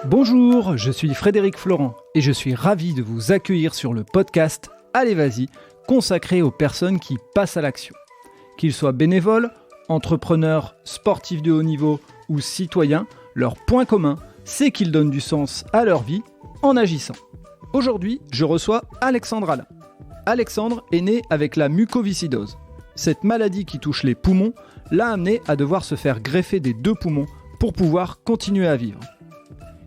Bonjour, je suis Frédéric Florent et je suis ravi de vous accueillir sur le podcast Allez Vas-y, consacré aux personnes qui passent à l'action. Qu'ils soient bénévoles, entrepreneurs, sportifs de haut niveau ou citoyens, leur point commun, c'est qu'ils donnent du sens à leur vie en agissant. Aujourd'hui, je reçois Alexandre Alain. Alexandre est né avec la mucoviscidose. Cette maladie qui touche les poumons l'a amené à devoir se faire greffer des 2 poumons pour pouvoir continuer à vivre.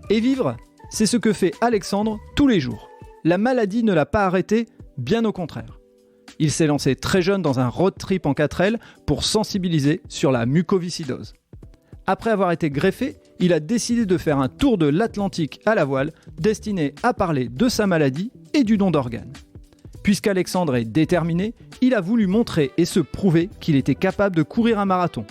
Et vivre, c'est ce que fait Alexandre tous les jours. La maladie ne l'a pas arrêté, bien au contraire. Il s'est lancé très jeune dans un road trip en 4L pour sensibiliser sur la mucoviscidose. Après avoir été greffé, il a décidé de faire un tour de l'Atlantique à la voile destiné à parler de sa maladie et du don d'organes. Puisqu'Alexandre est déterminé, il a voulu montrer et se prouver qu'il était capable de courir un marathon.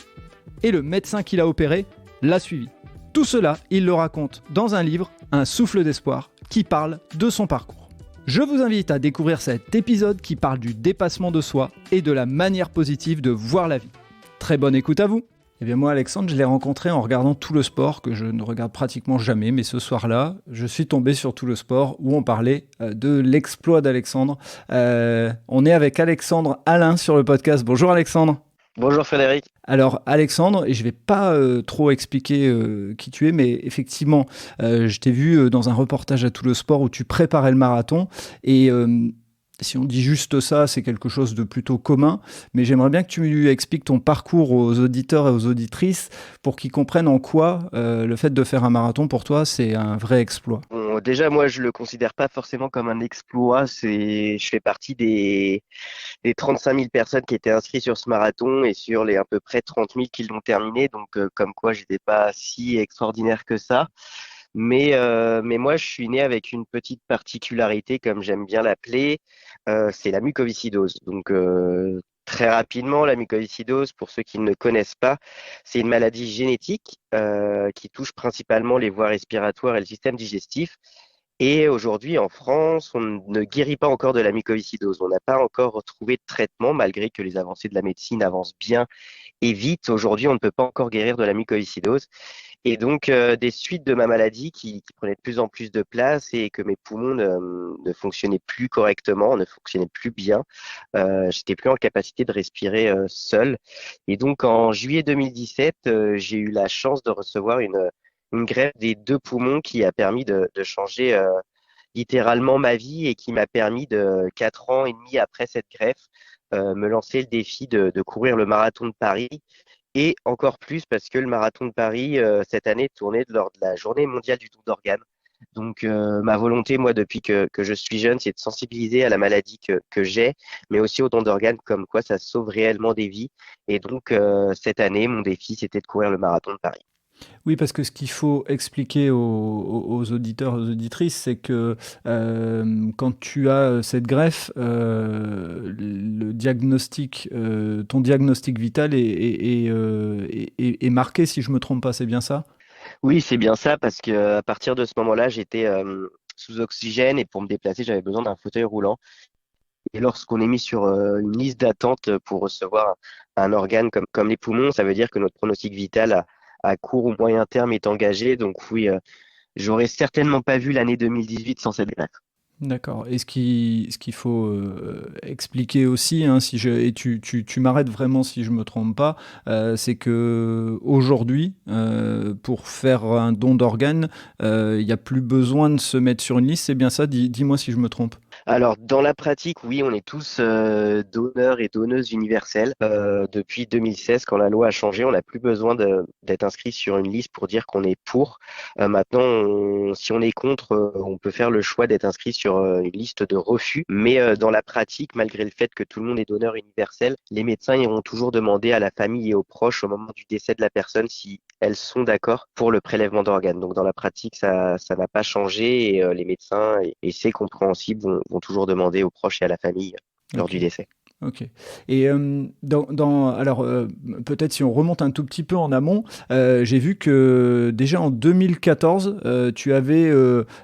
Et le médecin qui l'a opéré l'a suivi. Tout cela, il le raconte dans un livre, Un souffle d'espoir, qui parle de son parcours. Je vous invite à découvrir cet épisode qui parle du dépassement de soi et de la manière positive de voir la vie. Très bonne écoute à vous. Eh bien moi, Alexandre, je l'ai rencontré en regardant Tout le sport, que je ne regarde pratiquement jamais, mais ce soir-là, je suis tombé sur Tout le sport, où on parlait de l'exploit d'Alexandre. On est avec Alexandre Alain sur le podcast. Bonjour Alexandre. Bonjour Frédéric. Alors Alexandre, et je ne vais pas trop expliquer qui tu es, mais effectivement, je t'ai vu dans un reportage à Tout le sport où tu préparais le marathon, et si on dit juste ça, c'est quelque chose de plutôt commun, mais j'aimerais bien que tu lui expliques ton parcours aux auditeurs et aux auditrices pour qu'ils comprennent en quoi le fait de faire un marathon pour toi, c'est un vrai exploit. Bon, déjà, moi, je le considère pas forcément comme un exploit. Je fais partie des 35 000 personnes qui étaient inscrites sur ce marathon et sur les à peu près 30 000 qui l'ont terminé. Donc, comme quoi, j'étais pas si extraordinaire que ça. Mais moi, je suis né avec une petite particularité, comme j'aime bien l'appeler, c'est la mucoviscidose. Donc, très rapidement, la mucoviscidose, pour ceux qui ne connaissent pas, c'est une maladie génétique qui touche principalement les voies respiratoires et le système digestif. Et aujourd'hui, en France, on ne guérit pas encore de la mucoviscidose. On n'a pas encore trouvé de traitement, malgré que les avancées de la médecine avancent bien et vite. Aujourd'hui, on ne peut pas encore guérir de la mucoviscidose. Et donc, des suites de ma maladie qui prenaient de plus en plus de place et que mes poumons ne fonctionnaient plus correctement, ne fonctionnaient plus bien. J'étais plus en capacité de respirer seul. Et donc, en juillet 2017, j'ai eu la chance de recevoir une greffe des 2 poumons qui a permis de changer littéralement ma vie et qui m'a permis de 4 ans et demi après cette greffe, me lancer le défi de courir le marathon de Paris. Et encore plus parce que le marathon de Paris, cette année, tournait lors de la journée mondiale du don d'organes. Donc, ma volonté, moi, depuis que je suis jeune, c'est de sensibiliser à la maladie que j'ai, mais aussi au don d'organes, comme quoi ça sauve réellement des vies. Et donc, cette année, mon défi, c'était de courir le marathon de Paris. Oui, parce que ce qu'il faut expliquer aux auditeurs, aux auditrices, c'est que quand tu as cette greffe, le diagnostic, ton diagnostic vital est marqué, si je ne me trompe pas, c'est bien ça ? Oui, c'est bien ça, parce que à partir de ce moment-là, j'étais sous oxygène et pour me déplacer, j'avais besoin d'un fauteuil roulant. Et lorsqu'on est mis sur une liste d'attente pour recevoir un organe comme les poumons, ça veut dire que notre pronostic vital à court ou moyen terme est engagé. Donc oui, j'aurais certainement pas vu l'année 2018 sans cette greffe. D'accord. Et ce qu'il faut expliquer aussi, hein, et tu m'arrêtes vraiment si je me trompe pas, c'est que aujourd'hui, pour faire un don d'organes, il n'y a plus besoin de se mettre sur une liste. C'est bien ça? Dis-moi si je me trompe. Alors, dans la pratique, oui, on est tous donneurs et donneuses universelles. Depuis 2016, quand la loi a changé, on n'a plus besoin d'être inscrit sur une liste pour dire qu'on est pour. Maintenant, si on est contre, on peut faire le choix d'être inscrit sur une liste de refus. Mais dans la pratique, malgré le fait que tout le monde est donneur universel, les médecins iront toujours demander à la famille et aux proches au moment du décès de la personne si elles sont d'accord pour le prélèvement d'organes. Donc, dans la pratique, ça n'a pas changé et les médecins, et c'est compréhensible, vont toujours demander aux proches et à la famille lors du décès. Ok. Et alors, peut-être si on remonte un tout petit peu en amont, j'ai vu que déjà en 2014, tu avais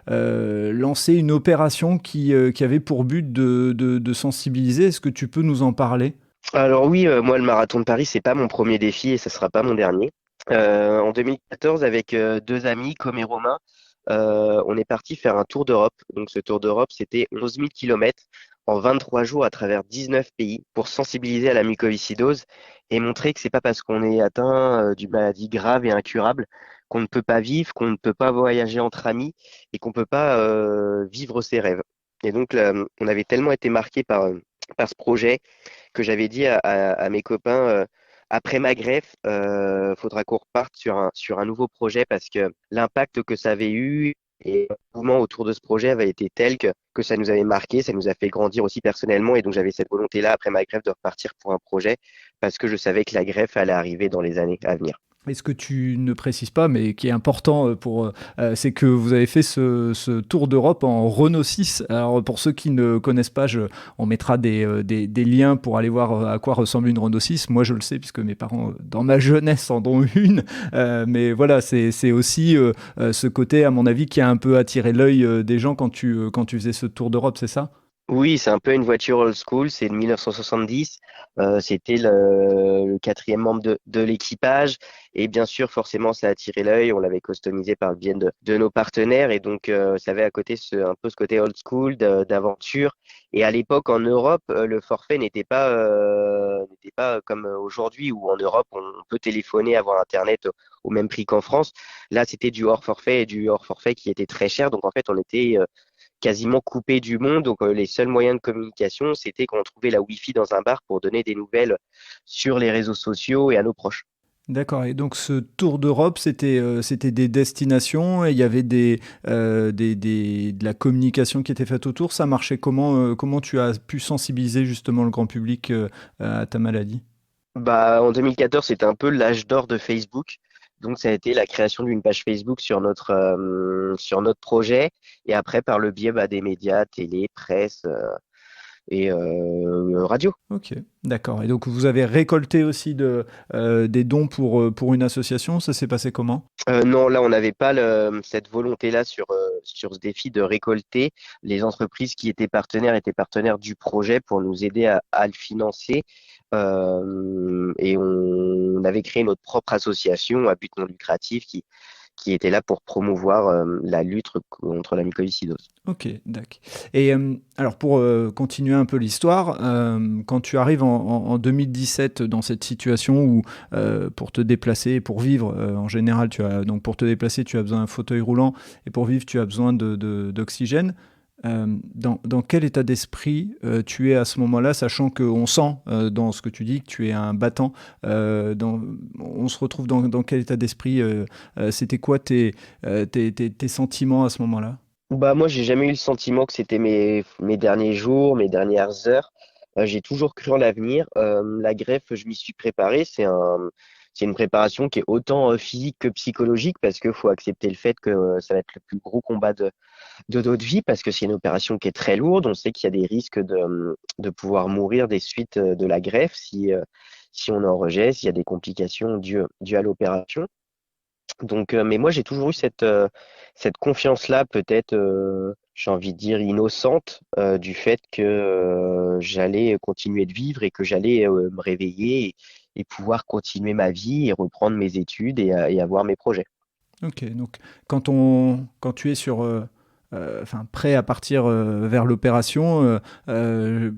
lancé une opération qui avait pour but de sensibiliser. Est-ce que tu peux nous en parler ? Alors oui, moi le marathon de Paris, c'est pas mon premier défi et ce sera pas mon dernier. En 2014, avec 2 amis, Com et Romain, on est parti faire un tour d'Europe. Donc ce tour d'Europe, c'était 11 000 kilomètres en 23 jours à travers 19 pays pour sensibiliser à la mucoviscidose et montrer que c'est pas parce qu'on est atteint d'une maladie grave et incurable qu'on ne peut pas vivre, qu'on ne peut pas voyager entre amis et qu'on peut pas vivre ses rêves. Et donc là, on avait tellement été marqué par ce projet que j'avais dit à mes copains, après ma greffe, faudra qu'on reparte sur un nouveau projet parce que l'impact que ça avait eu et le mouvement autour de ce projet avait été tel que ça nous avait marqué, ça nous a fait grandir aussi personnellement. Et donc j'avais cette volonté-là, après ma greffe, de repartir pour un projet parce que je savais que la greffe allait arriver dans les années à venir. Et ce que tu ne précises pas, mais qui est important c'est que vous avez fait ce tour d'Europe en Renault 6. Alors pour ceux qui ne connaissent pas, on mettra des liens pour aller voir à quoi ressemble une Renault 6. Moi je le sais puisque mes parents dans ma jeunesse en ont une. Mais voilà, c'est aussi ce côté à mon avis qui a un peu attiré l'œil des gens quand tu faisais ce tour d'Europe, c'est ça? Oui, c'est un peu une voiture old school, c'est de 1970. C'était le quatrième membre de l'équipage. Et bien sûr, forcément, ça a attiré l'œil. On l'avait customisé par le biais de nos partenaires. Et donc, ça avait à côté un peu ce côté old school d'aventure. Et à l'époque, en Europe, le forfait n'était pas comme aujourd'hui, où en Europe, on peut téléphoner, avoir Internet au même prix qu'en France. Là, c'était du hors forfait et du hors forfait qui était très cher. Donc, en fait, on était quasiment coupé du monde. Donc, les seuls moyens de communication, c'était quand on trouvait la Wi-Fi dans un bar pour donner des nouvelles sur les réseaux sociaux et à nos proches. D'accord. Et donc ce tour d'Europe, c'était des destinations et il y avait de la communication qui était faite autour. Ça marchait comment? Comment tu as pu sensibiliser justement le grand public à ta maladie? Bah, en 2014, c'était un peu l'âge d'or de Facebook. Donc, ça a été la création d'une page Facebook sur notre projet. Et après, par le biais des médias, télé, presse et radio. Ok, d'accord. Et donc vous avez récolté aussi des dons pour une association. Ça s'est passé comment? Non, là, on n'avait pas cette volonté-là sur ce défi de récolter. Les entreprises qui étaient partenaires du projet pour nous aider à le financer. Et on avait créé notre propre association à but non lucratif qui était là pour promouvoir la lutte contre la mucoviscidose. Ok, d'accord. Et alors pour continuer un peu l'histoire, quand tu arrives en 2017 dans cette situation où pour te déplacer, pour vivre, en général, donc pour te déplacer, tu as besoin d'un fauteuil roulant et pour vivre, tu as besoin d'oxygène. Dans quel état d'esprit tu es à ce moment-là, sachant qu'on sent dans ce que tu dis que tu es un battant, on se retrouve dans quel état d'esprit c'était quoi tes sentiments à ce moment-là? Bah, moi, j'ai jamais eu le sentiment que c'était mes derniers jours, mes dernières heures. J'ai toujours cru en l'avenir. La greffe, je m'y suis préparé. C'est une préparation qui est autant physique que psychologique parce qu'il faut accepter le fait que ça va être le plus gros combat de notre vie parce que c'est une opération qui est très lourde. On sait qu'il y a des risques de pouvoir mourir des suites de la greffe si on en rejette, s'il y a des complications dues à l'opération. Donc, mais moi, j'ai toujours eu cette confiance-là, peut-être, j'ai envie de dire, innocente, du fait que j'allais continuer de vivre et que j'allais me réveiller et pouvoir continuer ma vie et reprendre mes études et avoir mes projets. Ok, donc quand tu es enfin, prêt à partir vers l'opération, il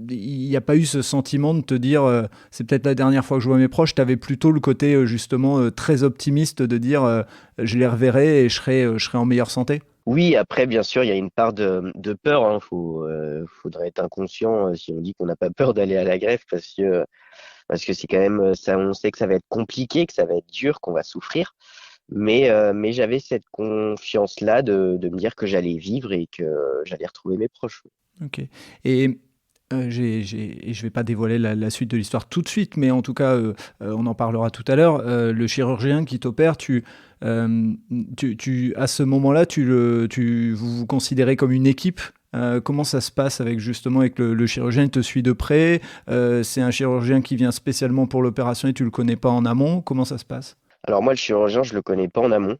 n'y a pas eu ce sentiment de te dire c'est peut-être la dernière fois que je vois mes proches. Tu avais plutôt le côté justement très optimiste de dire je les reverrai et je serai en meilleure santé. Oui, après, bien sûr, il y a une part de peur, hein. Faudrait être inconscient si on dit qu'on n'a pas peur d'aller à la greffe parce que c'est quand même ça, on sait que ça va être compliqué, que ça va être dur, qu'on va souffrir. Mais j'avais cette confiance-là de me dire que j'allais vivre et que j'allais retrouver mes proches. Ok. Et et je vais pas dévoiler la suite de l'histoire tout de suite, mais en tout cas, on en parlera tout à l'heure. Le chirurgien qui t'opère, à ce moment-là, vous vous considérez comme une équipe. Comment ça se passe avec justement avec le chirurgien? Il te suit de près. C'est un chirurgien qui vient spécialement pour l'opération et tu le connais pas en amont. Comment ça se passe? Alors moi, le chirurgien, je le connais pas en amont.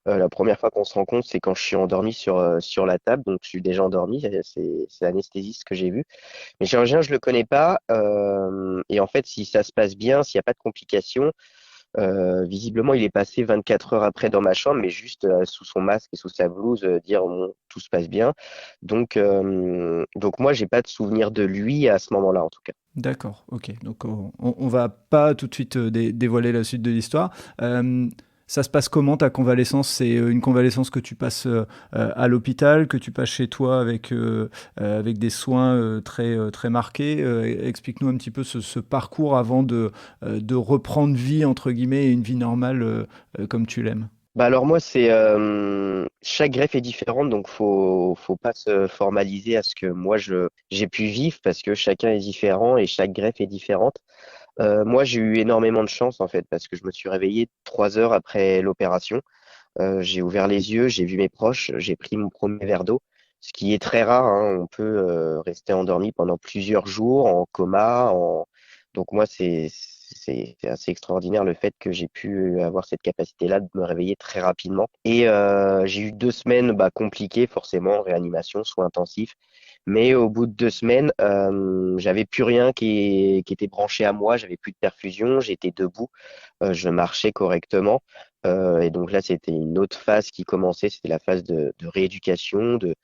La première fois qu'on se rencontre, c'est quand je suis endormi sur la table, donc je suis déjà endormi. C'est l'anesthésiste que j'ai vu. Mais le chirurgien, je le connais pas. Et en fait, si ça se passe bien, s'il n'y a pas de complications, Visiblement, il est passé 24 heures après dans ma chambre, mais juste sous son masque et sous sa blouse, dire bon, tout se passe bien. Donc moi, j'ai pas de souvenir de lui à ce moment-là, en tout cas. D'accord, ok. Donc on va pas tout de suite dévoiler la suite de l'histoire. Euh, Ça se passe comment ta convalescence? C'est une convalescence que tu passes à l'hôpital, que tu passes chez toi avec des soins très marqués. Explique-nous un petit peu ce parcours avant de reprendre vie, entre guillemets, et une vie normale comme tu l'aimes. Bah alors moi, c'est chaque greffe est différente, donc faut pas se formaliser à ce que moi j'ai pu vivre parce que chacun est différent et chaque greffe est différente. Moi, j'ai eu énormément de chance en fait parce que je me suis réveillé 3 heures après l'opération. J'ai ouvert les yeux, j'ai vu mes proches, j'ai pris mon premier verre d'eau, ce qui est très rare, hein. On peut rester endormi pendant plusieurs jours en coma. Donc moi, c'est assez extraordinaire le fait que j'ai pu avoir cette capacité-là de me réveiller très rapidement. Et j'ai eu 2 semaines compliquées, forcément, réanimation, soins intensifs. Mais au bout de 2 semaines, j'avais plus rien qui était branché à moi, j'avais plus de perfusion, j'étais debout, je marchais correctement. Et donc là, c'était une autre phase qui commençait, c'était la phase de rééducation, de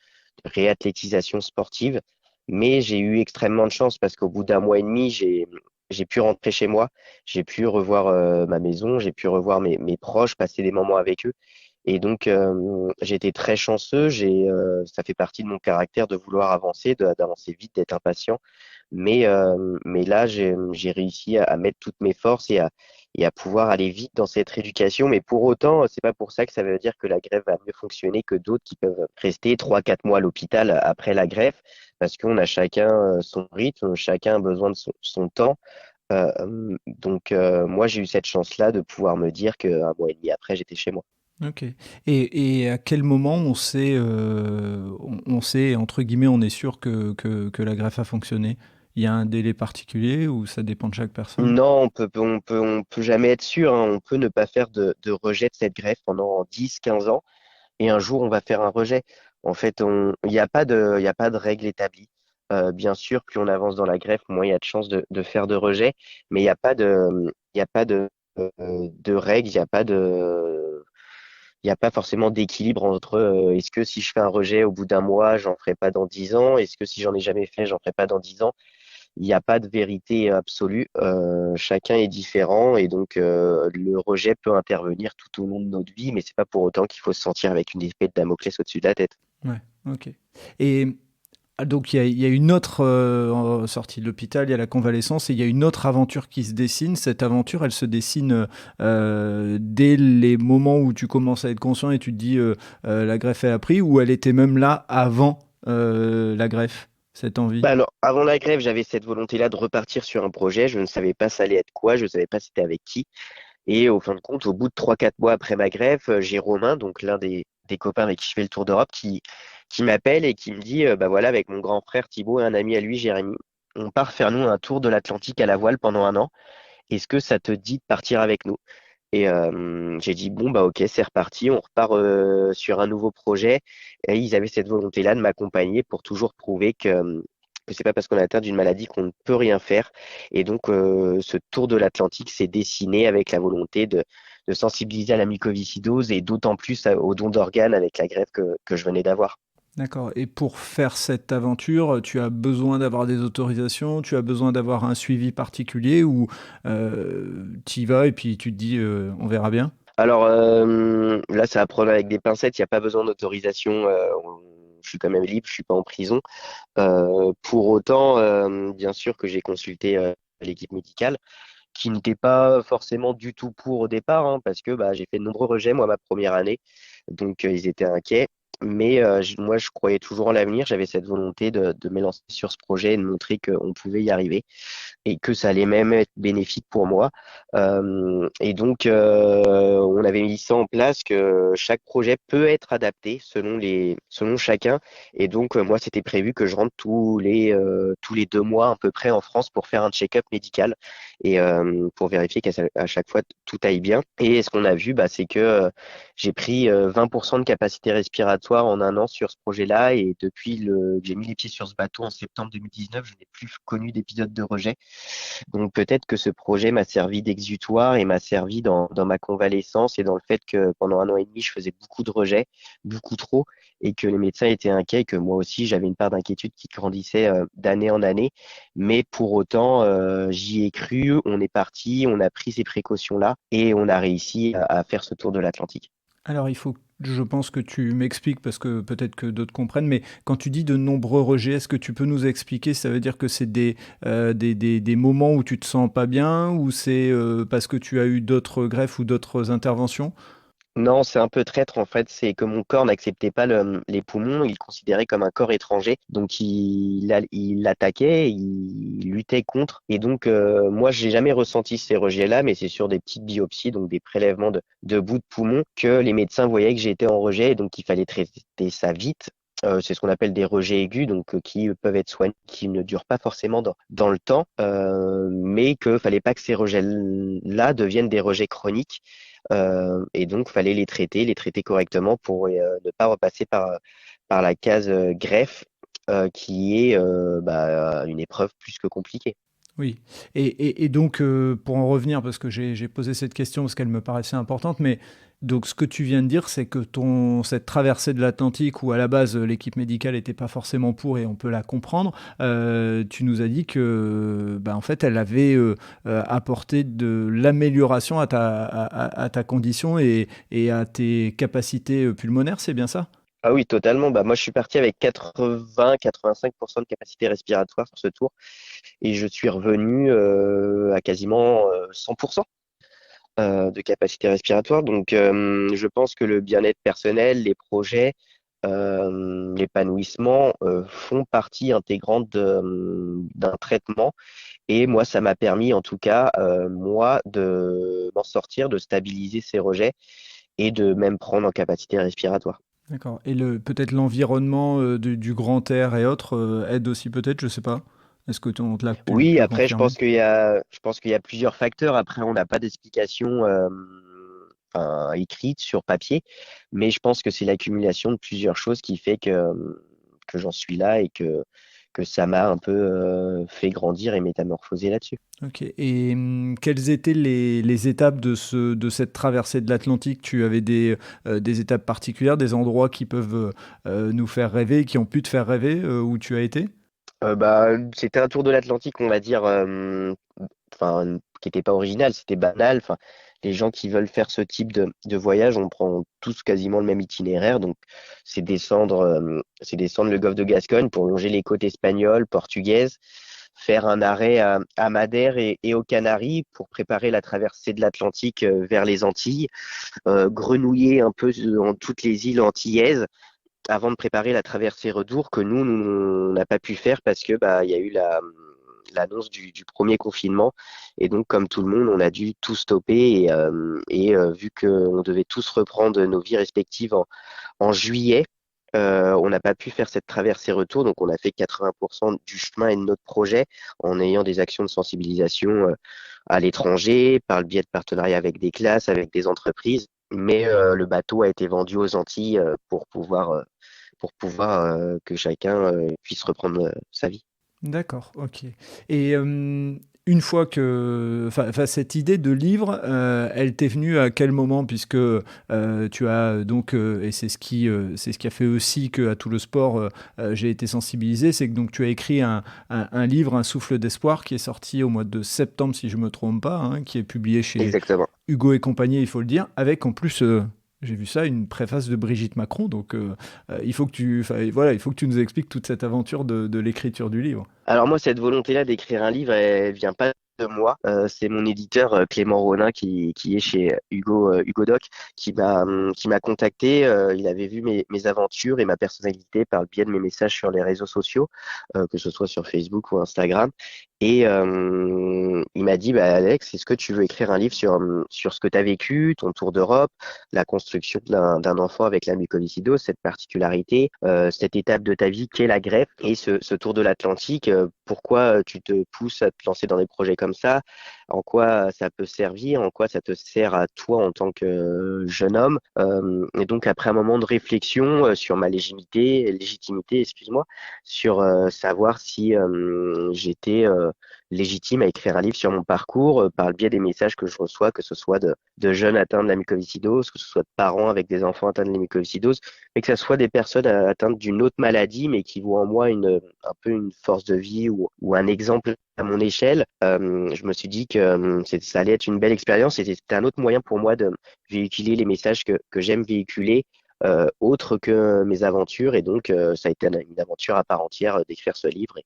réathlétisation sportive. Mais j'ai eu extrêmement de chance parce qu'au bout d'un mois et demi, j'ai pu rentrer chez moi, j'ai pu revoir ma maison, j'ai pu revoir mes proches, passer des moments avec eux. Et donc, j'ai été très chanceux. Ça fait partie de mon caractère de vouloir avancer, d'avancer vite, d'être impatient. Mais là, j'ai réussi à mettre toutes mes forces et à pouvoir aller vite dans cette rééducation. Mais pour autant, c'est pas pour ça que ça veut dire que la greffe va mieux fonctionner que d'autres qui peuvent rester 3, 4 mois à l'hôpital après la greffe, parce qu'on a chacun son rythme, chacun a besoin de son temps. Donc, moi, j'ai eu cette chance-là de pouvoir me dire qu'un mois et demi après, j'étais chez moi. Ok. Et à quel moment on sait, entre guillemets, on est sûr que la greffe a fonctionné? Il y a un délai particulier ou ça dépend de chaque personne? Non, on peut jamais être sûr, hein. On peut ne pas faire de rejet de cette greffe pendant 10, 15 ans et un jour on va faire un rejet. En fait, il y a pas de règle établie. Bien sûr, plus on avance dans la greffe, moins il y a de chances de faire de rejet, mais il y a pas de règle, il y a pas forcément d'équilibre entre est-ce que si je fais un rejet au bout d'un mois, j'en ferai pas dans 10 ans, est-ce que si j'en ai jamais fait, j'en ferai pas dans 10 ans. Il n'y a pas de vérité absolue. Chacun est différent et donc le rejet peut intervenir tout au long de notre vie, mais c'est pas pour autant qu'il faut se sentir avec une épée de Damoclès au-dessus de la tête. Ouais, ok. Et donc il y a une autre sortie de l'hôpital, il y a la convalescence et il y a une autre aventure qui se dessine. Cette aventure, elle se dessine dès les moments où tu commences à être conscient et tu te dis la greffe est appris ou elle était même là avant la greffe, cette envie? Bah alors, avant la grève, j'avais cette volonté-là de repartir sur un projet. Je ne savais pas ça allait être quoi, je ne savais pas c'était avec qui. Et au fin de compte, au bout de 3, 4 mois après ma grève, j'ai Romain, donc l'un des copains avec qui je fais le tour d'Europe, qui m'appelle et qui me dit, bah voilà, avec mon grand frère Thibaut et un ami à lui, Jérémy, on part faire nous un tour de l'Atlantique à la voile pendant un an. Est-ce que ça te dit de partir avec nous? Et j'ai dit, bon, bah ok, c'est reparti, on repart sur un nouveau projet. Et ils avaient cette volonté-là de m'accompagner pour toujours prouver que c'est pas parce qu'on est atteint d'une maladie qu'on ne peut rien faire. Et donc, ce tour de l'Atlantique s'est dessiné avec la volonté de sensibiliser à la mucoviscidose et d'autant plus au don d'organes avec la greffe que je venais d'avoir. D'accord. Et pour faire cette aventure, tu as besoin d'avoir des autorisations, tu as besoin d'avoir un suivi particulier ou tu y vas et puis tu te dis on verra bien? Alors là, ça va prendre avec des pincettes, il n'y a pas besoin d'autorisation. Je suis quand même libre, je suis pas en prison. Pour autant, bien sûr que j'ai consulté l'équipe médicale, qui n'était pas forcément du tout pour au départ, hein, parce que j'ai fait de nombreux rejets, moi, ma première année. Donc, ils étaient inquiets. Mais moi, je croyais toujours en l'avenir. J'avais cette volonté de m'élancer sur ce projet et de montrer qu'on pouvait y arriver et que ça allait même être bénéfique pour moi. Et donc, on avait mis ça en place que chaque projet peut être adapté selon chacun. Et donc, moi, c'était prévu que je rentre tous les 2 mois à peu près en France pour faire un check-up médical et pour vérifier qu'à chaque fois tout aille bien. Et ce qu'on a vu, c'est que j'ai pris 20% de capacité respiratoire respiratoire en 1 an sur ce projet-là. Et depuis que j'ai mis les pieds sur ce bateau en septembre 2019, je n'ai plus connu d'épisode de rejet. Donc peut-être que ce projet m'a servi d'exutoire et m'a servi dans ma convalescence et dans le fait que pendant 1 an et demi, je faisais beaucoup de rejets, beaucoup trop, et que les médecins étaient inquiets, et que moi aussi, j'avais une part d'inquiétude qui grandissait d'année en année. Mais pour autant, j'y ai cru, on est parti, on a pris ces précautions-là et on a réussi à faire ce tour de l'Atlantique. Alors, je pense que tu m'expliques parce que peut-être que d'autres comprennent, mais quand tu dis de nombreux rejets, est-ce que tu peux nous expliquer? Ça veut dire que c'est des moments où tu te sens pas bien, ou c'est parce que tu as eu d'autres greffes ou d'autres interventions? Non, c'est un peu traître en fait. C'est que mon corps n'acceptait pas les poumons, il le considérait comme un corps étranger. Donc il l'attaquait, il luttait contre. Et donc moi, j'ai jamais ressenti ces rejets-là, mais c'est sur des petites biopsies, donc des prélèvements de bouts de poumon, que les médecins voyaient que j'étais en rejet et donc il fallait traiter ça vite. C'est ce qu'on appelle des rejets aigus, donc qui peuvent être soignés, qui ne durent pas forcément dans le temps, mais qu'il fallait pas que ces rejets-là deviennent des rejets chroniques. Et donc, fallait les traiter correctement pour ne pas repasser par la case greffe, qui est une épreuve plus que compliquée. Oui, et donc, pour en revenir, parce que j'ai posé cette question parce qu'elle me paraissait importante, mais donc ce que tu viens de dire, c'est que cette traversée de l'Atlantique, où à la base l'équipe médicale n'était pas forcément pour, et on peut la comprendre, tu nous as dit que, en fait, elle avait apporté de l'amélioration à ta condition et à tes capacités pulmonaires, c'est bien ça? Ah oui, totalement. Bah, moi, je suis parti avec 80-85% de capacité respiratoire sur ce tour et je suis revenu à quasiment 100% de capacité respiratoire. Donc, je pense que le bien-être personnel, les projets, l'épanouissement font partie intégrante d'un traitement. Et moi, ça m'a permis, en tout cas, moi, de m'en sortir, de stabiliser ces rejets et de même prendre en capacité respiratoire. D'accord. Et peut-être l'environnement du grand air et autres aide aussi peut-être, je sais pas. Est-ce que on te l'a pu Oui, le après, confirmer? je pense qu'il y a plusieurs facteurs. Après, on n'a pas d'explication enfin, écrite sur papier, mais je pense que c'est l'accumulation de plusieurs choses qui fait que j'en suis là et que ça m'a un peu fait grandir et métamorphoser là-dessus. Ok. Et quelles étaient les étapes de cette traversée de l'Atlantique? Tu avais des étapes particulières, des endroits qui peuvent nous faire rêver, qui ont pu te faire rêver, où tu as été? C'était un tour de l'Atlantique, on va dire, enfin, qui n'était pas original, c'était banal. Enfin, les gens qui veulent faire ce type de voyage, on prend tous quasiment le même itinéraire. Donc, c'est descendre le golfe de Gascogne pour longer les côtes espagnoles, portugaises, faire un arrêt à Madère et aux Canaries pour préparer la traversée de l'Atlantique vers les Antilles, grenouiller un peu dans toutes les îles antillaises avant de préparer la traversée retour que nous, on n'a pas pu faire parce que il y a eu l'annonce du premier confinement et donc comme tout le monde, on a dû tout stopper et vu qu'on devait tous reprendre nos vies respectives en juillet, on n'a pas pu faire cette traversée retour, donc on a fait 80% du chemin et de notre projet en ayant des actions de sensibilisation à l'étranger, par le biais de partenariats avec des classes, avec des entreprises. Mais le bateau a été vendu aux Antilles pour pouvoir que chacun puisse reprendre sa vie. D'accord, OK. Et une fois enfin, cette idée de livre, elle t'est venue à quel moment? Puisque, tu as donc, et c'est ce qui a fait aussi qu'à tout le sport, j'ai été sensibilisé, c'est que donc tu as écrit un livre, Un souffle d'espoir, qui est sorti au mois de septembre, si je me trompe pas, hein, qui est publié chez Exactement. Hugo et compagnie, il faut le dire, avec en plus, j'ai vu ça, une préface de Brigitte Macron. Donc, il faut que voilà, il faut que tu nous expliques toute cette aventure de l'écriture du livre. Alors moi, cette volonté-là d'écrire un livre, elle vient pas de moi. C'est mon éditeur Clément Ronin qui est chez Hugo Doc qui m'a contacté. Il avait vu mes aventures et ma personnalité par le biais de mes messages sur les réseaux sociaux, que ce soit sur Facebook ou Instagram. Et il m'a dit, Alex, est-ce que tu veux écrire un livre sur ce que tu as vécu, ton tour d'Europe, la construction d'un enfant avec la mucoviscidose, cette particularité, cette étape de ta vie qu'est la greffe et ce tour de l'Atlantique pourquoi tu te pousses à te lancer dans des projets comme ça, en quoi ça peut servir, en quoi ça te sert à toi en tant que jeune homme. Et donc après un moment de réflexion sur ma légitimité, excuse-moi, sur savoir si j'étais légitime à écrire un livre sur mon parcours par le biais des messages que je reçois, que ce soit de jeunes atteints de la mucoviscidose, que ce soit de parents avec des enfants atteints de la mucoviscidose, mais que ce soit des personnes atteintes d'une autre maladie, mais qui voient en moi un peu une force de vie ou un exemple à mon échelle. Je me suis dit que ça allait être une belle expérience et c'était un autre moyen pour moi de véhiculer les messages que j'aime véhiculer. Autre que mes aventures et donc ça a été une aventure à part entière d'écrire ce livre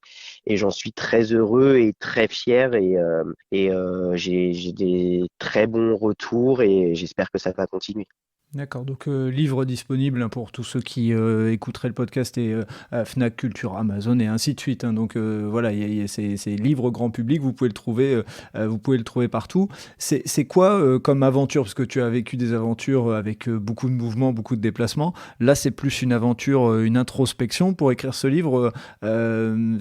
et j'en suis très heureux et très fier et j'ai des très bons retours et j'espère que ça va continuer. D'accord, donc livre disponible hein, pour tous ceux qui écouteraient le podcast et à Fnac, Culture, Amazon et ainsi de suite. Hein. Donc voilà, c'est livre grand public, vous pouvez le trouver partout. C'est quoi comme aventure? Parce que tu as vécu des aventures avec beaucoup de mouvements, beaucoup de déplacements. Là, c'est plus une aventure, une introspection pour écrire ce livre.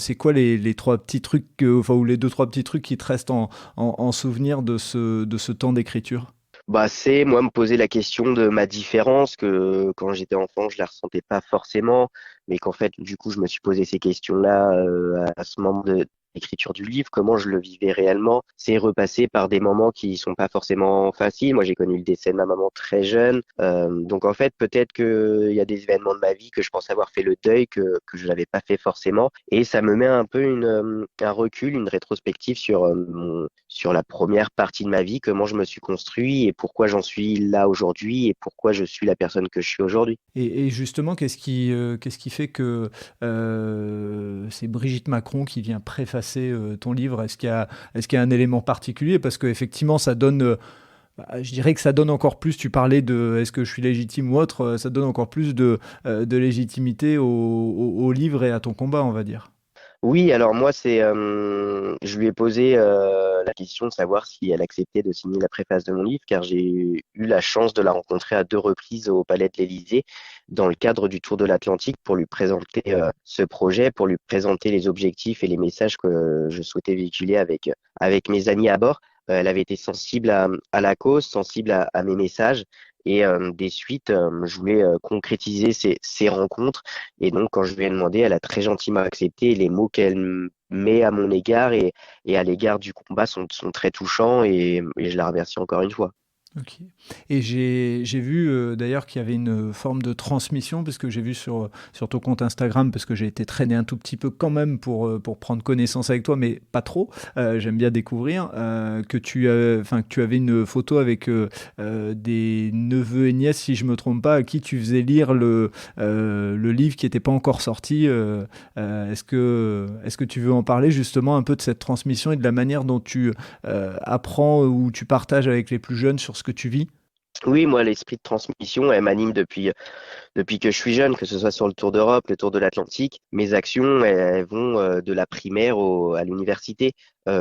C'est quoi les trois petits trucs, ou les deux, trois petits trucs qui te restent en souvenir de ce temps d'écriture? Bah, c'est moi me poser la question de ma différence que quand j'étais enfant, je la ressentais pas forcément, mais qu'en fait, du coup, je me suis posé ces questions-là à ce moment de l'écriture du livre, comment je le vivais réellement. C'est repasser par des moments qui sont pas forcément faciles. Moi, j'ai connu le décès de ma maman très jeune, donc en fait, peut-être que il y a des événements de ma vie que je pense avoir fait le deuil que je n'avais pas fait forcément, et ça me met un peu un recul, une rétrospective sur la première partie de ma vie, comment je me suis construit et pourquoi j'en suis là aujourd'hui et pourquoi je suis la personne que je suis aujourd'hui. Et justement, qu'est-ce qui fait que c'est Brigitte Macron qui vient préfacer ton livre? Est-ce qu'il y a un élément particulier? Parce qu'effectivement, ça donne, je dirais que ça donne encore plus, tu parlais de est-ce que je suis légitime ou autre, ça donne encore plus de légitimité au livre et à ton combat, on va dire. Oui, alors moi, je lui ai posé la question de savoir si elle acceptait de signer la préface de mon livre, car j'ai eu la chance de la rencontrer à 2 reprises au Palais de l'Élysée dans le cadre du Tour de l'Atlantique pour lui présenter ce projet, pour lui présenter les objectifs et les messages que je souhaitais véhiculer avec mes amis à bord. Elle avait été sensible à la cause, sensible à mes messages. Et des suites, je voulais concrétiser ces rencontres. Et donc, quand je lui ai demandé, elle a très gentiment accepté. Les mots qu'elle met à mon égard et à l'égard du combat sont très touchants et je la remercie encore une fois. Ok. Et j'ai vu d'ailleurs qu'il y avait une forme de transmission, parce que j'ai vu sur ton compte Instagram, parce que j'ai été traîné un tout petit peu quand même pour prendre connaissance avec toi, mais pas trop. J'aime bien découvrir que tu avais une photo avec des neveux et nièces, si je me trompe pas, à qui tu faisais lire le livre qui n'était pas encore sorti. Est-ce que tu veux en parler justement un peu de cette transmission et de la manière dont tu apprends ou tu partages avec les plus jeunes sur ce que tu vis? Oui, moi, l'esprit de transmission, elle m'anime depuis que je suis jeune, que ce soit sur le Tour d'Europe, le Tour de l'Atlantique. Mes actions, elles vont de la primaire à l'université.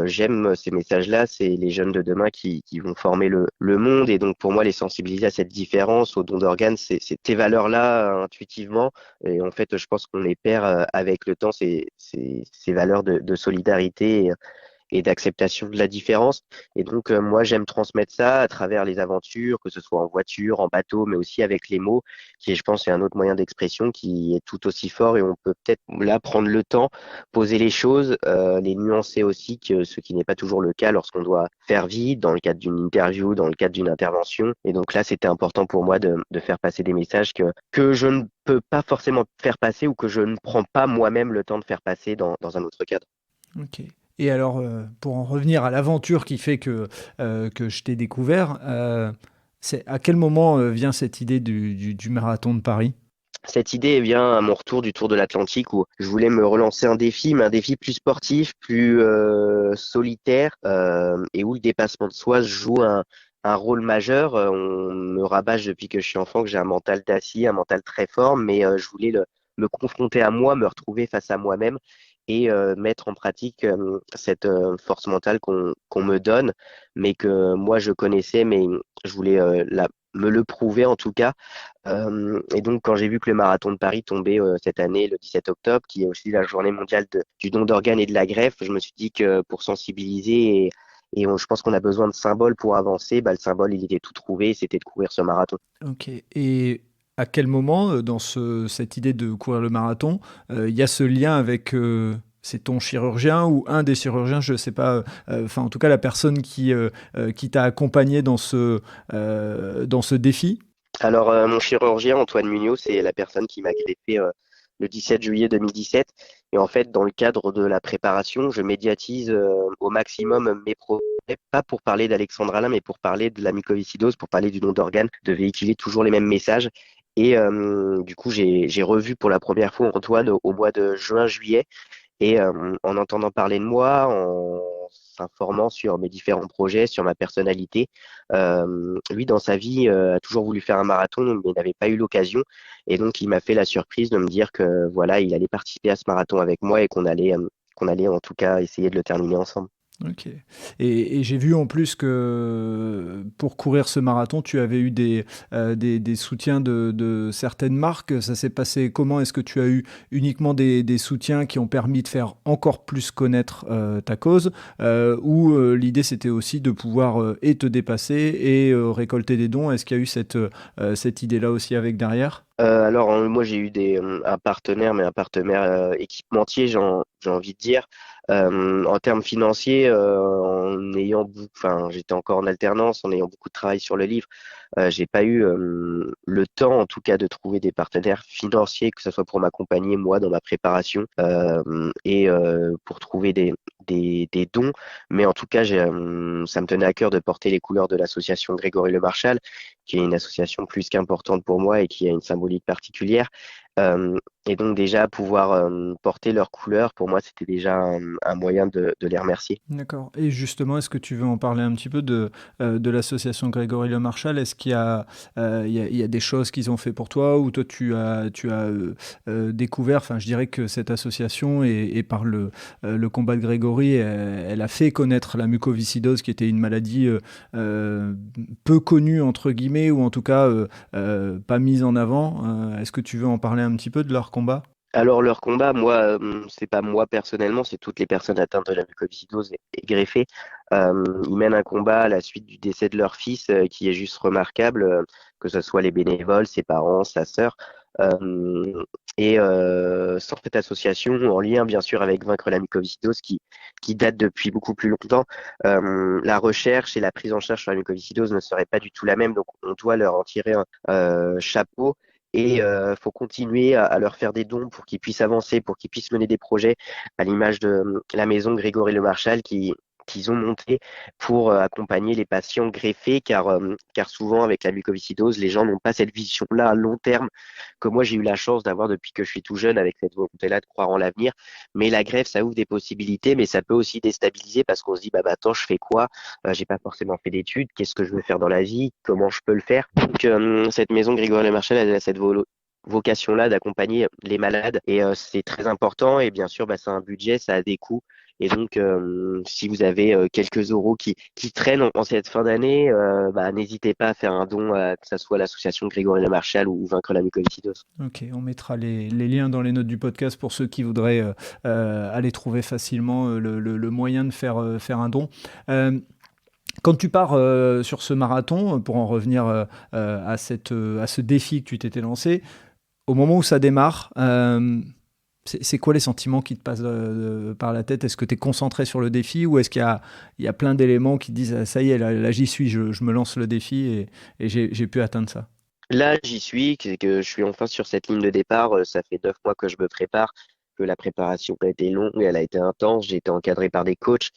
J'aime ces messages-là, c'est les jeunes de demain qui vont former le monde. Et donc, pour moi, les sensibiliser à cette différence, au don d'organes, c'est ces valeurs-là intuitivement. Et en fait, je pense qu'on les perd avec le temps, ces valeurs de solidarité et d'acceptation de la différence. Et donc, moi, j'aime transmettre ça à travers les aventures, que ce soit en voiture, en bateau, mais aussi avec les mots, qui est, je pense, est un autre moyen d'expression qui est tout aussi fort et on peut peut-être là prendre le temps, poser les choses, les nuancer aussi, ce qui n'est pas toujours le cas lorsqu'on doit faire vite, dans le cadre d'une interview, dans le cadre d'une intervention. Et donc là, c'était important pour moi de faire passer des messages que je ne peux pas forcément faire passer ou que je ne prends pas moi-même le temps de faire passer dans un autre cadre. Ok. Et alors, pour en revenir à l'aventure qui fait que je t'ai découvert, c'est à quel moment vient cette idée du marathon de Paris? Cette idée vient à mon retour du Tour de l'Atlantique où je voulais me relancer un défi, mais un défi plus sportif, plus solitaire, et où le dépassement de soi joue un rôle majeur. On me rabâche depuis que je suis enfant que j'ai un mental d'acier, un mental très fort, mais je voulais me confronter à moi, me retrouver face à moi-même. et mettre en pratique cette force mentale qu'on me donne, mais que moi je connaissais, mais je voulais me le prouver en tout cas. Et donc quand j'ai vu que le marathon de Paris tombait cette année, le 17 octobre, qui est aussi la journée mondiale du don d'organes et de la greffe, je me suis dit que pour sensibiliser je pense qu'on a besoin de symboles pour avancer, bah, le symbole il était tout trouvé, c'était de courir ce marathon. Ok. Et à quel moment, dans cette idée de courir le marathon, il y a ce lien avec c'est ton chirurgien ou un des chirurgiens, je ne sais pas, enfin en tout cas la personne qui t'a accompagné dans ce défi? Alors, mon chirurgien, Antoine Mugnot, c'est la personne qui m'a greffé le 17 juillet 2017. Et en fait, dans le cadre de la préparation, je médiatise au maximum mes projets, pas pour parler d'Alexandre Alain, mais pour parler de la mucoviscidose, pour parler du don d'organes, de véhiculer toujours les mêmes messages. Et du coup, j'ai revu pour la première fois Antoine au mois de juin-juillet. Et en entendant parler de moi, en s'informant sur mes différents projets, sur ma personnalité, lui, dans sa vie, a toujours voulu faire un marathon, mais n'avait pas eu l'occasion. Et donc, il m'a fait la surprise de me dire que voilà, il allait participer à ce marathon avec moi et qu'on allait en tout cas essayer de le terminer ensemble. Ok. Et j'ai vu en plus que pour courir ce marathon, tu avais eu des soutiens de certaines marques. Ça s'est passé comment? Est-ce que tu as eu uniquement des soutiens qui ont permis de faire encore plus connaître ta cause, ou l'idée c'était aussi de pouvoir et te dépasser et récolter des dons? Est-ce qu'il y a eu cette idée-là aussi avec derrière? Alors, moi, j'ai eu un partenaire, mais un partenaire équipementier, j'ai envie de dire. En termes financiers, enfin, j'étais encore en alternance, en ayant beaucoup de travail sur le livre, j'ai pas eu le temps, en tout cas, de trouver des partenaires financiers, que ce soit pour m'accompagner moi dans ma préparation et pour trouver des dons. Mais en tout cas, ça me tenait à cœur de porter les couleurs de l'association Grégory Le Marchal, qui est une association plus qu'importante pour moi et qui a une symbolique particulière. Et donc déjà, pouvoir porter leurs couleurs, pour moi, c'était déjà un moyen de les remercier. D'accord. Et justement, est-ce que tu veux en parler un petit peu de l'association Grégory Le Marchal? Est-ce qu'il y a, il y a des choses qu'ils ont fait pour toi ou toi tu as découvert, enfin je dirais que cette association et par le combat de Grégory, elle a fait connaître la mucoviscidose qui était une maladie peu connue entre guillemets ou en tout cas pas mise en avant. Est-ce que tu veux en parler un petit peu de leur combat? Alors leur combat, moi, c'est pas moi personnellement, c'est toutes les personnes atteintes de la mucoviscidose et greffées. Ils mènent un combat à la suite du décès de leur fils qui est juste remarquable, que ce soit les bénévoles, ses parents, sa sœur. Sans cette association, en lien bien sûr avec Vaincre la mucoviscidose qui date depuis beaucoup plus longtemps, la recherche et la prise en charge sur la mucoviscidose ne seraient pas du tout la même. Donc on doit leur en tirer un chapeau. Et faut continuer à leur faire des dons pour qu'ils puissent avancer, pour qu'ils puissent mener des projets, à l'image de la maison Grégory Le Marchal qu'ils ont monté pour accompagner les patients greffés, car souvent avec la mucoviscidose, les gens n'ont pas cette vision-là à long terme que moi j'ai eu la chance d'avoir depuis que je suis tout jeune, avec cette volonté-là de croire en l'avenir. Mais la greffe, ça ouvre des possibilités, mais ça peut aussi déstabiliser parce qu'on se dit bah attends, je fais quoi? J'ai pas forcément fait d'études, qu'est-ce que je veux faire dans la vie? Comment je peux le faire? Donc cette maison Grégory Le Marchal, elle a cette vocation-là d'accompagner les malades et c'est très important et bien sûr c'est un budget, ça a des coûts et donc si vous avez quelques euros qui traînent en cette fin d'année, n'hésitez pas à faire un don, que ce soit l'association Grégory Le Marchal ou Vaincre la mucoviscidose. Ok, on mettra les liens dans les notes du podcast pour ceux qui voudraient aller trouver facilement le moyen de faire un don. Quand tu pars sur ce marathon, pour en revenir à ce défi que tu t'étais lancé, au moment où ça démarre, c'est quoi les sentiments qui te passent par la tête? Est-ce que tu es concentré sur le défi ou est-ce qu'il y a plein d'éléments qui te disent ah, ça y est, là, j'y suis, je me lance le défi et j'ai pu atteindre ça? Là, j'y suis, que je suis enfin sur cette ligne de départ. Ça fait 9 mois que je me prépare, que la préparation a été longue, elle a été intense. J'ai été encadré par des coachs.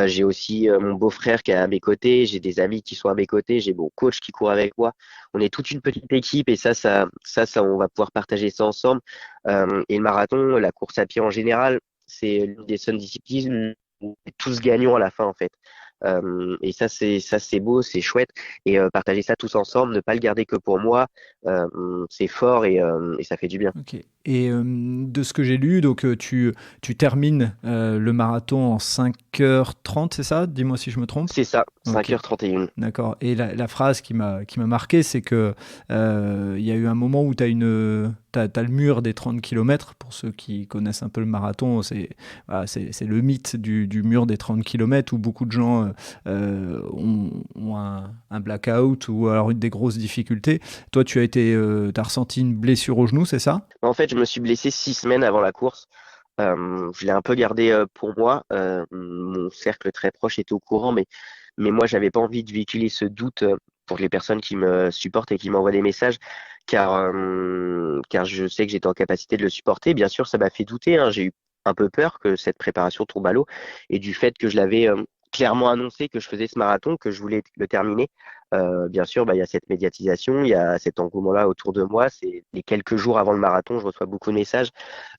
J'ai aussi mon beau-frère qui est à mes côtés. J'ai des amis qui sont à mes côtés. J'ai mon coach qui court avec moi. On est toute une petite équipe et on va pouvoir partager ça ensemble. Et le marathon, la course à pied en général, c'est l'une des seules disciplines où on est tous gagnants à la fin en fait. Et ça c'est beau, c'est chouette. Et partager ça tous ensemble, ne pas le garder que pour moi, c'est fort et ça fait du bien. Ok. Et de ce que j'ai lu, donc tu termines le marathon en 5h30, c'est ça? Dis-moi si je me trompe. C'est ça, Ok, 5h31. d'accord. Et la phrase qui m'a marqué, c'est que il y a eu un moment où t'as le mur des 30 kilomètres. Pour ceux qui connaissent un peu le marathon, voilà, c'est le mythe du mur des 30 kilomètres où beaucoup de gens ont un blackout ou alors une des grosses difficultés. Toi, t'as ressenti une blessure au genou, c'est ça? En fait, je me suis blessé 6 semaines avant la course. Je l'ai un peu gardé pour moi. Mon cercle très proche était au courant, mais moi, j'avais pas envie de véhiculer ce doute pour les personnes qui me supportent et qui m'envoient des messages, car je sais que j'étais en capacité de le supporter. Bien sûr, ça m'a fait douter, hein. J'ai eu un peu peur que cette préparation tombe à l'eau et du fait que je l'avais clairement annoncé que je faisais ce marathon, que je voulais le terminer. Bien sûr, bah, il y a cette médiatisation, il y a cet engouement-là autour de moi. C'est les quelques jours avant le marathon, je reçois beaucoup de messages.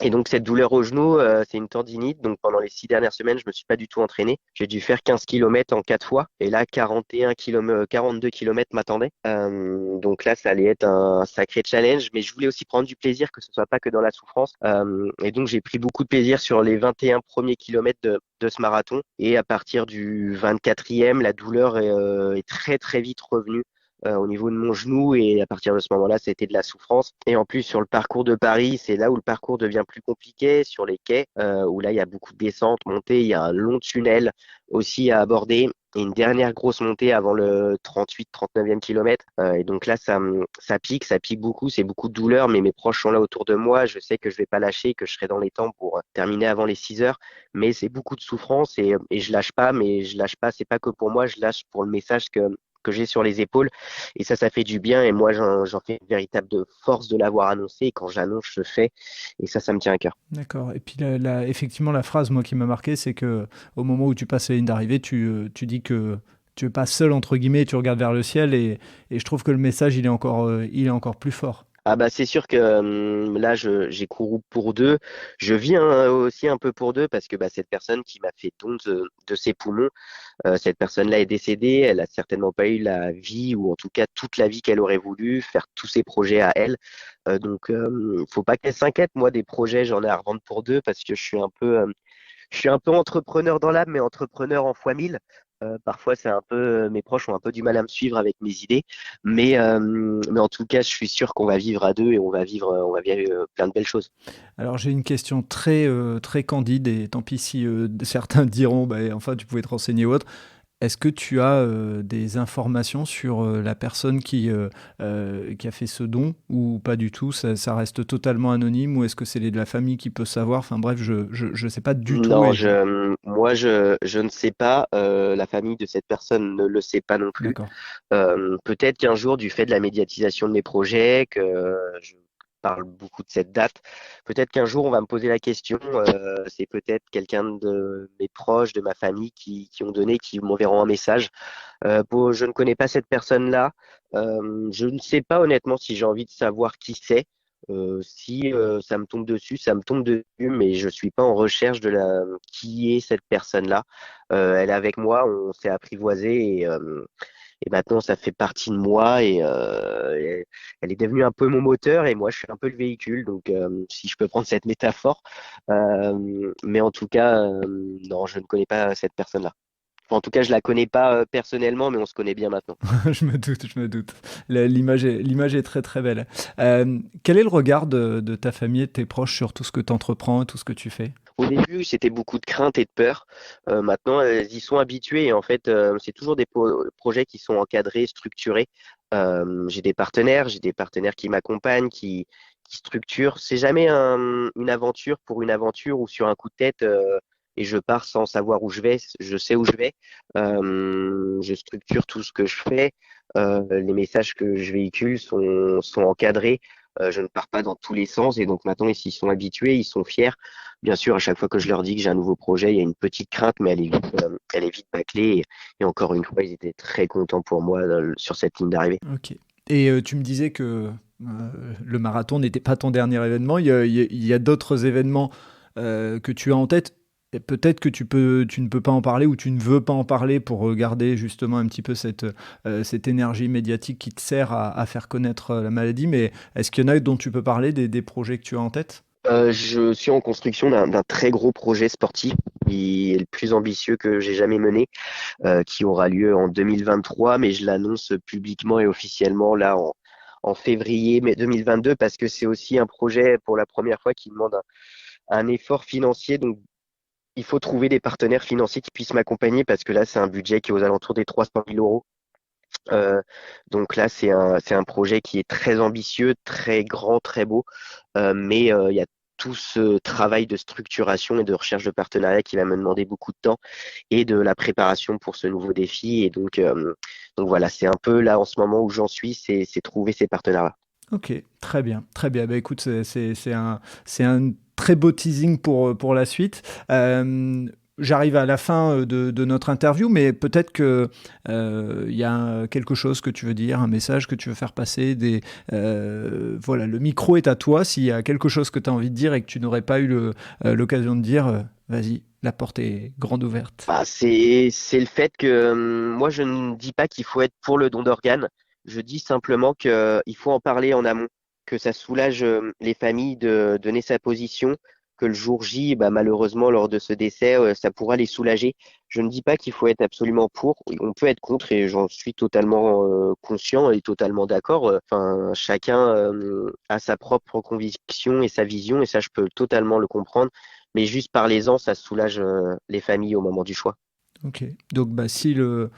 Et donc cette douleur au genou, c'est une tendinite. Donc pendant les 6 dernières semaines, je me suis pas du tout entraîné. J'ai dû faire 15 kilomètres en 4 fois. Et là, 41 km, 42 kilomètres m'attendaient. Donc là, ça allait être un sacré challenge. Mais je voulais aussi prendre du plaisir, que ce soit pas que dans la souffrance. Et donc j'ai pris beaucoup de plaisir sur les 21 premiers kilomètres de ce marathon. Et à partir du 24e, la douleur est très très vite revenue au niveau de mon genou et à partir de ce moment-là, c'était de la souffrance. Et en plus, sur le parcours de Paris, c'est là où le parcours devient plus compliqué, sur les quais, où là, il y a beaucoup de descentes, montées, il y a un long tunnel aussi à aborder. Et une dernière grosse montée avant le 38-39e kilomètre. Et donc là, ça pique beaucoup, c'est beaucoup de douleur, mais mes proches sont là autour de moi. Je sais que je vais pas lâcher, que je serai dans les temps pour terminer avant les 6 heures. Mais c'est beaucoup de souffrance et je lâche pas, mais je lâche pas, c'est pas que pour moi, je lâche pour le message que j'ai sur les épaules. Et ça fait du bien. Et moi, j'en fais une véritable force de l'avoir annoncé. Et quand j'annonce, je fais. Et ça me tient à cœur. D'accord. Et puis effectivement, la phrase, moi, qui m'a marqué, c'est que au moment où tu passes la ligne d'arrivée, tu dis que tu passes seul entre guillemets, et tu regardes vers le ciel, et je trouve que le message, il est encore plus fort. Ah bah c'est sûr que là j'ai couru pour deux. Je vis aussi un peu pour deux parce que bah, cette personne qui m'a fait don de ses poumons, cette personne-là est décédée. Elle a certainement pas eu la vie ou en tout cas toute la vie qu'elle aurait voulu faire tous ses projets à elle. Donc faut pas qu'elle s'inquiète. Moi des projets j'en ai à revendre pour deux parce que je suis un peu entrepreneur dans l'âme, mais entrepreneur en fois mille. Parfois, c'est un peu, mes proches ont un peu du mal à me suivre avec mes idées, mais en tout cas, je suis sûr qu'on va vivre à deux et on va vivre plein de belles choses. Alors j'ai une question très, très candide, et tant pis si certains diront, bah, enfin tu pouvais te renseigner ou autre. Est-ce que tu as des informations sur la personne qui a fait ce don, ou pas du tout? Ça reste totalement anonyme, ou est-ce que c'est de la famille qui peut savoir? Enfin bref, je sais pas du tout. Non, moi, je ne sais pas. La famille de cette personne ne le sait pas non plus. D'accord. Peut-être qu'un jour, du fait de la médiatisation de mes projets, que je parle beaucoup de cette date, peut-être qu'un jour, on va me poser la question. C'est peut-être quelqu'un de mes proches, de ma famille, qui ont donné, qui m'enverront un message. Je ne connais pas cette personne-là. Je ne sais pas honnêtement si j'ai envie de savoir qui c'est. Si ça me tombe dessus, ça me tombe dessus, mais je suis pas en recherche de qui est cette personne-là. Elle est avec moi, on s'est apprivoisé et maintenant ça fait partie de moi et elle est devenue un peu mon moteur et moi je suis un peu le véhicule. Donc si je peux prendre cette métaphore, mais en tout cas non, je ne connais pas cette personne-là. Enfin, en tout cas, je la connais pas personnellement, mais on se connaît bien maintenant. Je me doute, je me doute. L'image est très très belle. Quel est le regard de ta famille et de tes proches sur tout ce que tu entreprends et tout ce que tu fais? Au début, c'était beaucoup de crainte et de peur. Maintenant, elles y sont habituées et en fait, c'est toujours des projets qui sont encadrés, structurés. J'ai des partenaires qui m'accompagnent, qui structurent. C'est jamais une aventure pour une aventure ou sur un coup de tête et je pars sans savoir où je vais. Je sais où je vais. Je structure tout ce que je fais. Les messages que je véhicule sont encadrés. Je ne pars pas dans tous les sens et donc maintenant, ils s'y sont habitués, ils sont fiers. Bien sûr, à chaque fois que je leur dis que j'ai un nouveau projet, il y a une petite crainte, mais elle est vite bâclée. Et encore une fois, ils étaient très contents pour moi sur cette ligne d'arrivée. Ok. Et tu me disais que le marathon n'était pas ton dernier événement. Il y a d'autres événements que tu as en tête. Et peut-être que tu ne peux pas en parler ou tu ne veux pas en parler pour garder justement un petit peu cette énergie médiatique qui te sert à faire connaître la maladie. Mais est-ce qu'il y en a dont tu peux parler, des projets que tu as en tête? Je suis en construction d'un très gros projet sportif qui est le plus ambitieux que j'ai jamais mené, qui aura lieu en 2023, mais je l'annonce publiquement et officiellement là en février mai 2022 parce que c'est aussi un projet pour la première fois qui demande un effort financier. Donc, il faut trouver des partenaires financiers qui puissent m'accompagner parce que là, c'est un budget qui est aux alentours des 300 000 euros. Euh, donc là, c'est un projet qui est très ambitieux, très grand, très beau, mais il y a tout ce travail de structuration et de recherche de partenariat qui va me demander beaucoup de temps et de la préparation pour ce nouveau défi. Et donc voilà, c'est un peu là en ce moment où j'en suis, c'est trouver ces partenariats. Ok, très bien, très bien. Bah, écoute, c'est un très beau teasing pour la suite. J'arrive à la fin de notre interview, mais peut-être que y a quelque chose que tu veux dire, un message que tu veux faire passer. Voilà, le micro est à toi. S'il y a quelque chose que tu as envie de dire et que tu n'aurais pas eu l'occasion de dire, vas-y, la porte est grande ouverte. Bah, c'est le fait que moi, je ne dis pas qu'il faut être pour le don d'organes. Je dis simplement qu'il faut en parler en amont, que ça soulage les familles de donner sa position, que le jour J, bah, malheureusement, lors de ce décès, ça pourra les soulager. Je ne dis pas qu'il faut être absolument pour. On peut être contre et j'en suis totalement conscient et totalement d'accord. Enfin, chacun a sa propre conviction et sa vision et ça, je peux totalement le comprendre. Mais juste parlez-en, ça soulage les familles au moment du choix. Ok, donc bah, si le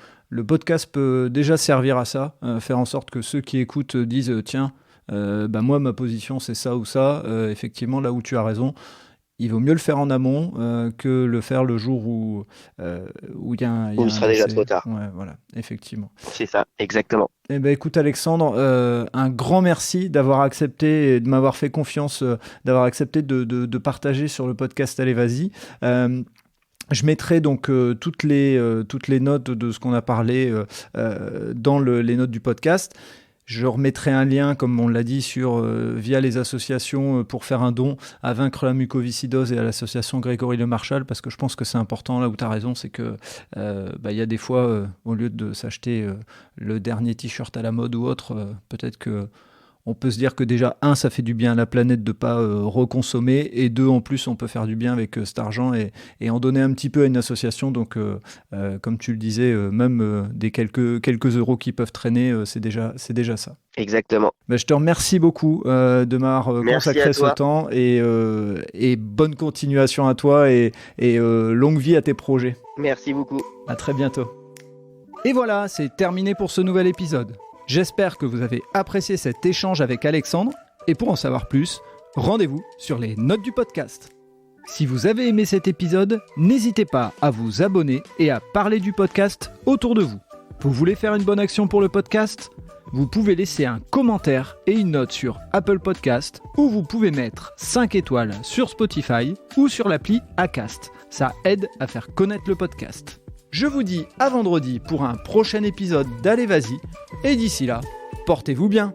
podcast peut déjà servir à ça, faire en sorte que ceux qui écoutent disent tiens, bah, moi ma position c'est ça ou ça, effectivement là où tu as raison, il vaut mieux le faire en amont que le faire le jour où il y a Ou il un sera déjà décès. trop tard. Ouais, voilà, effectivement. C'est ça, exactement. Eh ben, écoute Alexandre, un grand merci d'avoir accepté et de m'avoir fait confiance, d'avoir accepté de partager sur le podcast Allez Vas-y. Je mettrai donc toutes les notes de ce qu'on a parlé dans les notes du podcast. Je remettrai un lien, comme on l'a dit, via les associations pour faire un don à Vaincre la mucoviscidose et à l'association Grégory Le Marchal, parce que je pense que c'est important, là où tu as raison, c'est que y a des fois, au lieu de s'acheter le dernier t-shirt à la mode ou autre, peut-être que on peut se dire que déjà, un, ça fait du bien à la planète de ne pas reconsommer, et deux, en plus, on peut faire du bien avec cet argent et en donner un petit peu à une association. Donc, comme tu le disais, même des quelques euros qui peuvent traîner, c'est déjà ça. Exactement. Ben, je te remercie beaucoup de m'avoir consacré ce temps et bonne continuation à toi et longue vie à tes projets. Merci beaucoup. À très bientôt. Et voilà, c'est terminé pour ce nouvel épisode. J'espère que vous avez apprécié cet échange avec Alexandre et pour en savoir plus, rendez-vous sur les notes du podcast. Si vous avez aimé cet épisode, n'hésitez pas à vous abonner et à parler du podcast autour de vous. Vous voulez faire une bonne action pour le podcast ? Vous pouvez laisser un commentaire et une note sur Apple Podcast ou vous pouvez mettre 5 étoiles sur Spotify ou sur l'appli Acast. Ça aide à faire connaître le podcast. Je vous dis à vendredi pour un prochain épisode d'Allez Vas-y, et d'ici là, portez-vous bien.